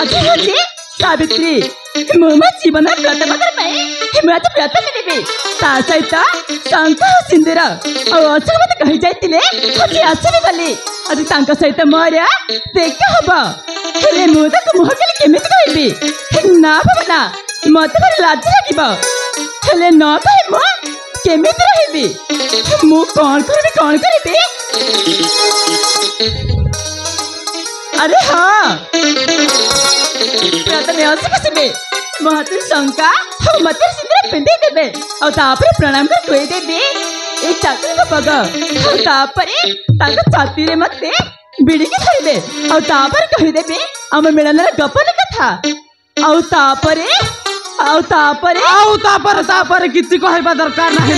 आज हूँ सावित्री मो जीवन व्रत व्रत करी सहित शंख सिंदूर अशोक मत कही जाते आसबी बोली आज सहित मोर देखा हम हेले मुझे मुह केमी कहबी ना भावना मत भारी लाज लगे न कहे मुझे रही मु कौन करी अरे हाँ प्रथम आसबे महत शंका मत सिंदूर पिंधे देवे और प्रणाम कर खुदेवी ये चाकरी पग छाती में मत बिड़िकी धरवे और कहीदेवी आम मिलन गपन कथा किसी कहबा दरकार नहीं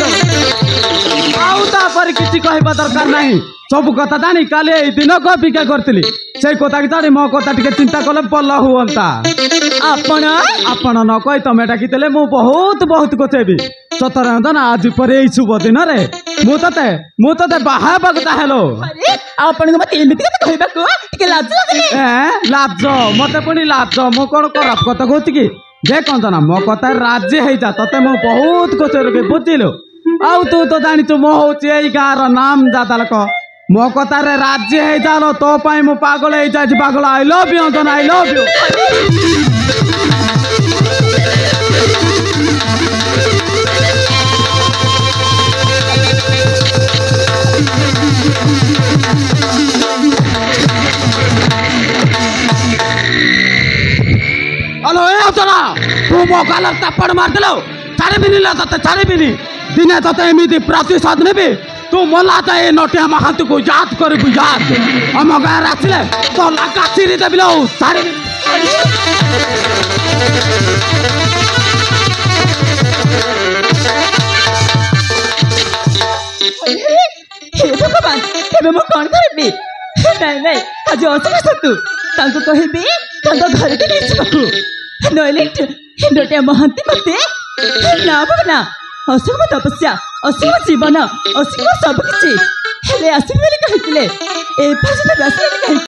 किसी कहबा दरकार नहीं सब कथा जानी काली दिन अपेक्षा करी से कथा की जानी मो कथा टे चिंता कले भल हुआ आपण न कही तमें डाकी मु बहुत बहुत कोचेबी सतर ना आज पर शुभ दिन रे मुझे बाहर हेलो लाज मत पुणी लाज मु कौन खराब कथा कहूँ कि जे कंचना मो कथा राजी हो जा ते मु बहुत कोचेर बुझिलु आउ तू तो जाचु मो हूँ गाँव नाम जाता लोक मो कतार राजी हो जाल तो मु पागल हो जा पागल I love you Anjana I love you hello ए अंजना तू मो गाल तापड़ मारदेल छाड़बी छाड़बी दिने ते एमती प्रतिशोध नेबी तू मला तो ये नटिया महांती को याद करू याद आम गाँव आसले तो लगा चिरी देवी लो छाड़ी भगवान कौन करी नहीं आज अशोक सतु कहबी घर के नईले नटिया महांती मत ना भावना अशोक तपस्या अशोक जीवन अशोक सबकि आसबी कही